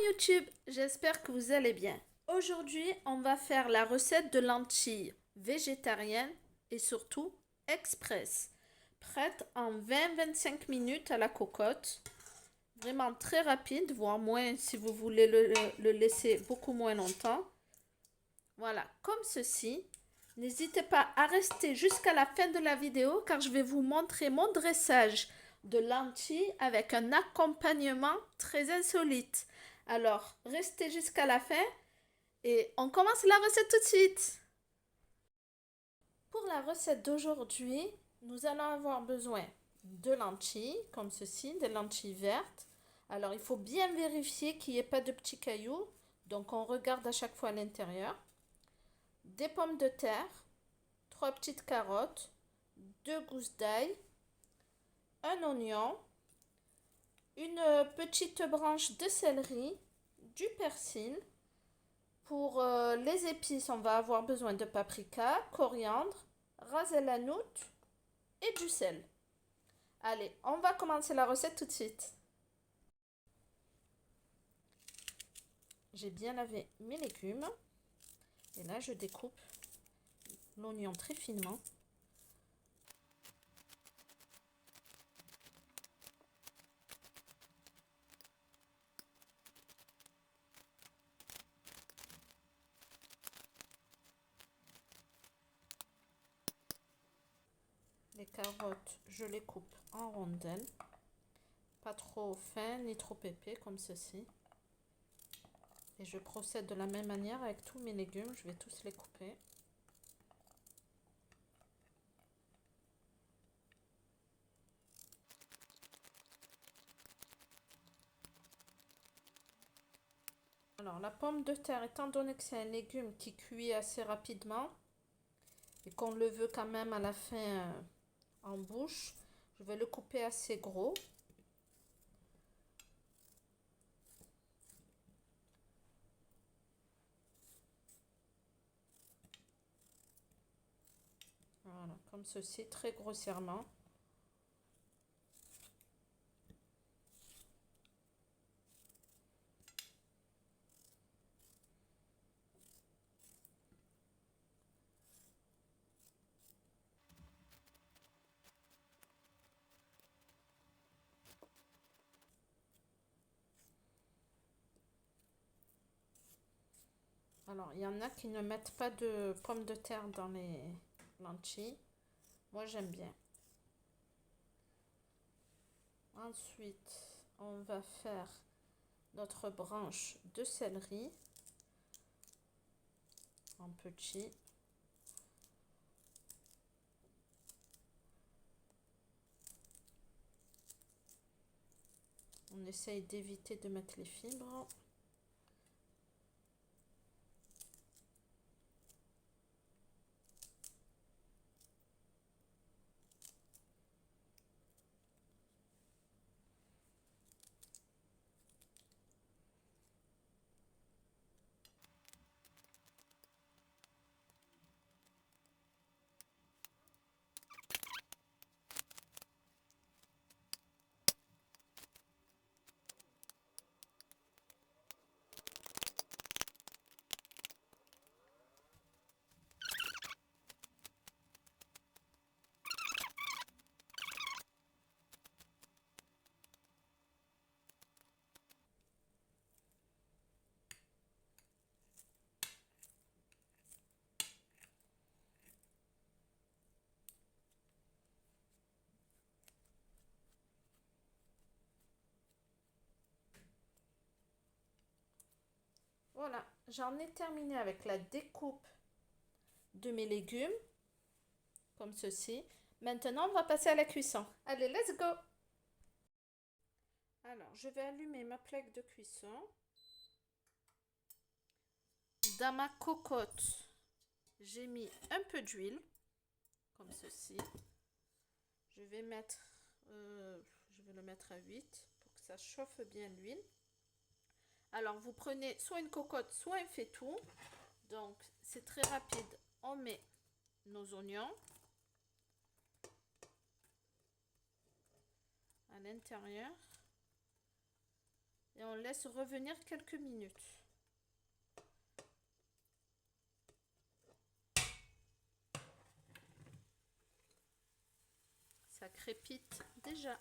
YouTube, j'espère que vous allez bien. Aujourd'hui, on va faire la recette de lentilles végétariennes et surtout express. Prête en 20-25 minutes à la cocotte. Vraiment très rapide, voire moins si vous voulez le laisser beaucoup moins longtemps. Voilà, comme ceci. N'hésitez pas à rester jusqu'à la fin de la vidéo car je vais vous montrer mon dressage de lentilles avec un accompagnement très insolite. Alors, restez jusqu'à la fin et on commence la recette tout de suite. Pour la recette d'aujourd'hui, nous allons avoir besoin de lentilles comme ceci, des lentilles vertes. Alors, il faut bien vérifier qu'il n'y ait pas de petits cailloux. Donc, on regarde à chaque fois à l'intérieur. Des pommes de terre, 3 petites carottes, 2 gousses d'ail, un oignon, une petite branche de céleri, du persil. Pour les épices, on va avoir besoin de paprika, coriandre, ras el hanout et du sel. Allez, on va commencer la recette tout de suite. J'ai bien lavé mes légumes. Et là, je découpe l'oignon très finement. Les carottes, je les coupe en rondelles. Pas trop fin ni trop épais comme ceci. Et je procède de la même manière avec tous mes légumes. Je vais tous les couper. Alors la pomme de terre, étant donné que c'est un légume qui cuit assez rapidement et qu'on le veut quand même à la fin en bouche, je vais le couper assez gros. Voilà, comme ceci, très grossièrement. Alors, il y en a qui ne mettent pas de pommes de terre dans les lentilles. Moi, j'aime bien. Ensuite, on va faire notre branche de céleri en petit. On essaye d'éviter de mettre les fibres. Voilà, j'en ai terminé avec la découpe de mes légumes, comme ceci. Maintenant, on va passer à la cuisson. Allez, let's go! Alors, je vais allumer ma plaque de cuisson. Dans ma cocotte, j'ai mis un peu d'huile, comme ceci. Je vais le mettre à 8 pour que ça chauffe bien l'huile. Alors, vous prenez soit une cocotte, soit un faitout. Donc, c'est très rapide. On met nos oignons à l'intérieur. Et on laisse revenir quelques minutes. Ça crépite déjà.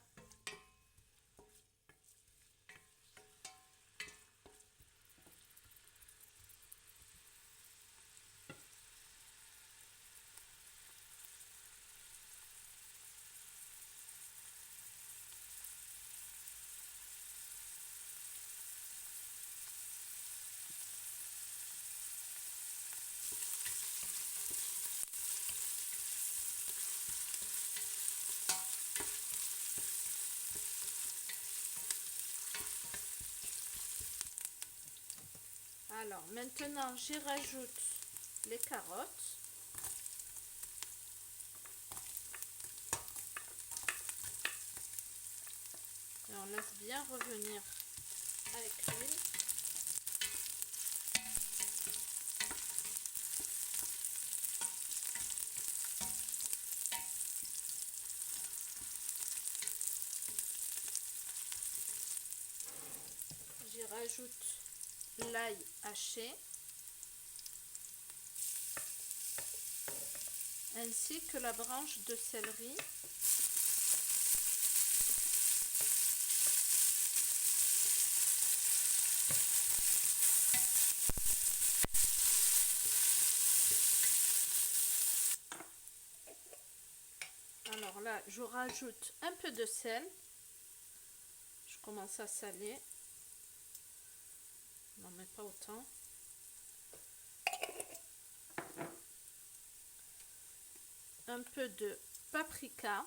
Alors maintenant j'y rajoute les carottes. Et on laisse bien revenir avec l'huile. J'y rajoute l'ail haché ainsi que la branche de céleri. Alors là, je rajoute un peu de sel. Je commence à saler. Non, mais pas autant. Un peu de paprika.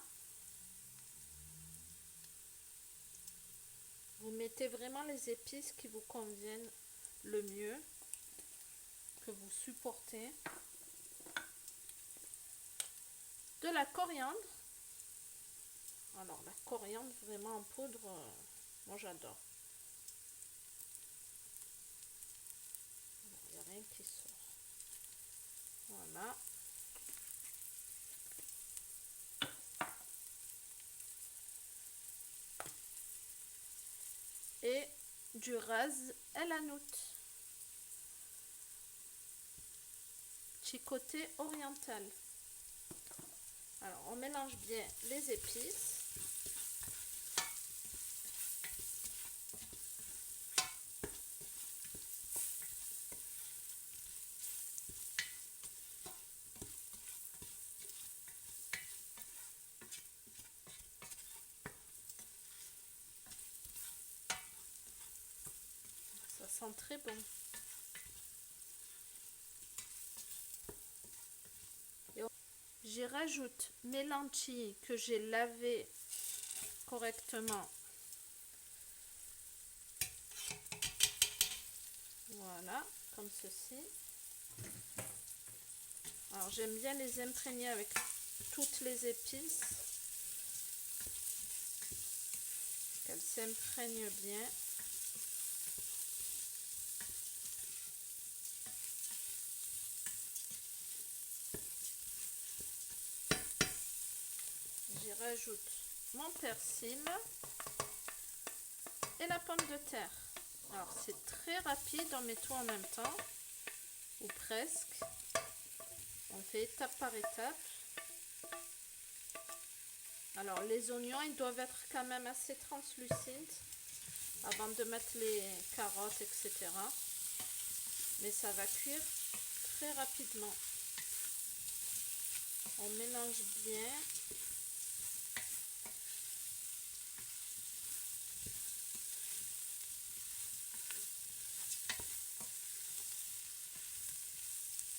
Vous mettez vraiment les épices qui vous conviennent le mieux, que vous supportez. De la coriandre. Alors la coriandre vraiment en poudre, moi j'adore. Il n'y a rien qui sort. Voilà. Et du ras el hanout. Chicoté oriental. Alors on mélange bien les épices. Ça sent très bon. J'y rajoute mes lentilles que j'ai lavées correctement. Voilà, comme ceci. Alors j'aime bien les imprégner avec toutes les épices. Qu'elles s'imprègnent bien. J'y rajoute mon persil et la pomme de terre. Alors c'est très rapide, on met tout en même temps, ou presque. On fait étape par étape. Alors les oignons, ils doivent être quand même assez translucides avant de mettre les carottes, etc. Mais ça va cuire très rapidement. On mélange bien.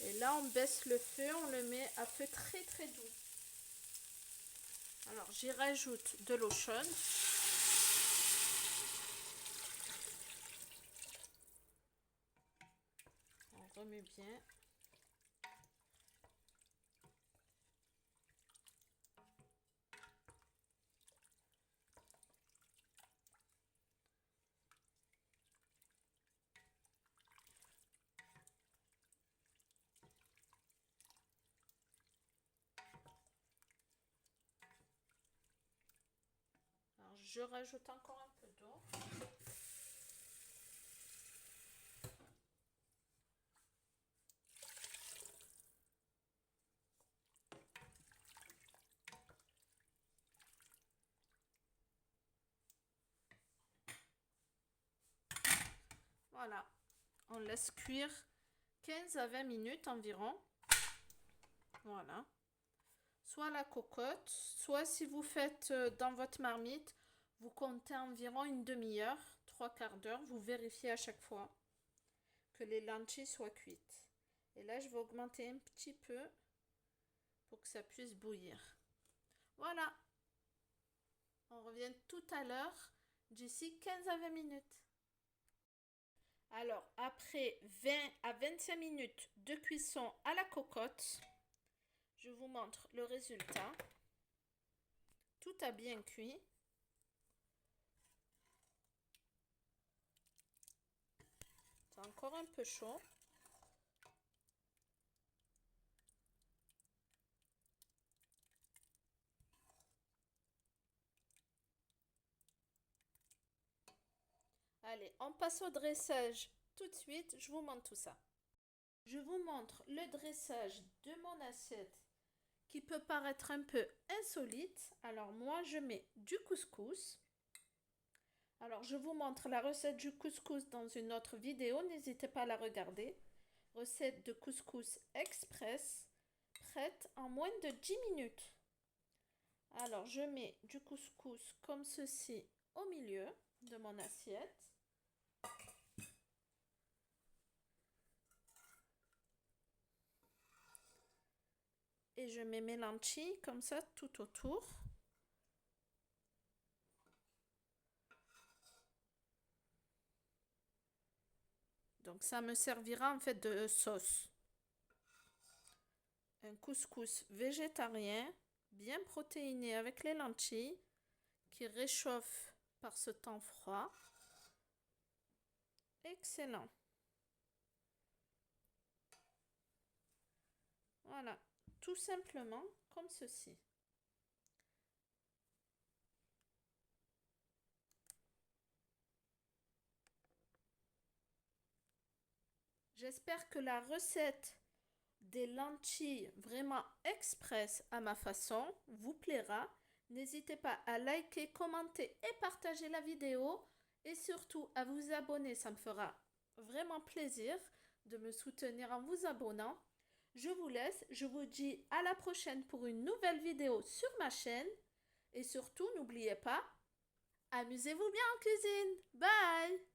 Et là, on baisse le feu, on le met à feu très très doux. Alors, j'y rajoute de l'eau chaude. On remet bien. Alors, je rajoute encore un peu d'eau. Voilà, on laisse cuire 15 à 20 minutes environ. Voilà. Soit la cocotte, soit si vous faites dans votre marmite, vous comptez environ une demi-heure, trois quarts d'heure. Vous vérifiez à chaque fois que les lentilles soient cuites. Et là, je vais augmenter un petit peu pour que ça puisse bouillir. Voilà. On revient tout à l'heure d'ici 15 à 20 minutes. Alors, après 20 à 25 minutes de cuisson à la cocotte, je vous montre le résultat. Tout a bien cuit. C'est encore un peu chaud. Allez, on passe au dressage tout de suite. Je vous montre tout ça. Je vous montre le dressage de mon assiette qui peut paraître un peu insolite. Alors moi, je mets du couscous. Alors je vous montre la recette du couscous dans une autre vidéo. N'hésitez pas à la regarder. Recette de couscous express, prête en moins de 10 minutes. Alors je mets du couscous comme ceci au milieu de mon assiette. Et je mets mes lentilles comme ça tout autour. Donc ça me servira en fait de sauce. Un couscous végétarien, bien protéiné avec les lentilles, qui réchauffe par ce temps froid. Excellent. Voilà, tout simplement comme ceci. J'espère que la recette des lentilles vraiment express à ma façon vous plaira. N'hésitez pas à liker, commenter et partager la vidéo. Et surtout à vous abonner, ça me fera vraiment plaisir de me soutenir en vous abonnant. Je vous laisse, je vous dis à la prochaine pour une nouvelle vidéo sur ma chaîne. Et surtout, n'oubliez pas, amusez-vous bien en cuisine. Bye!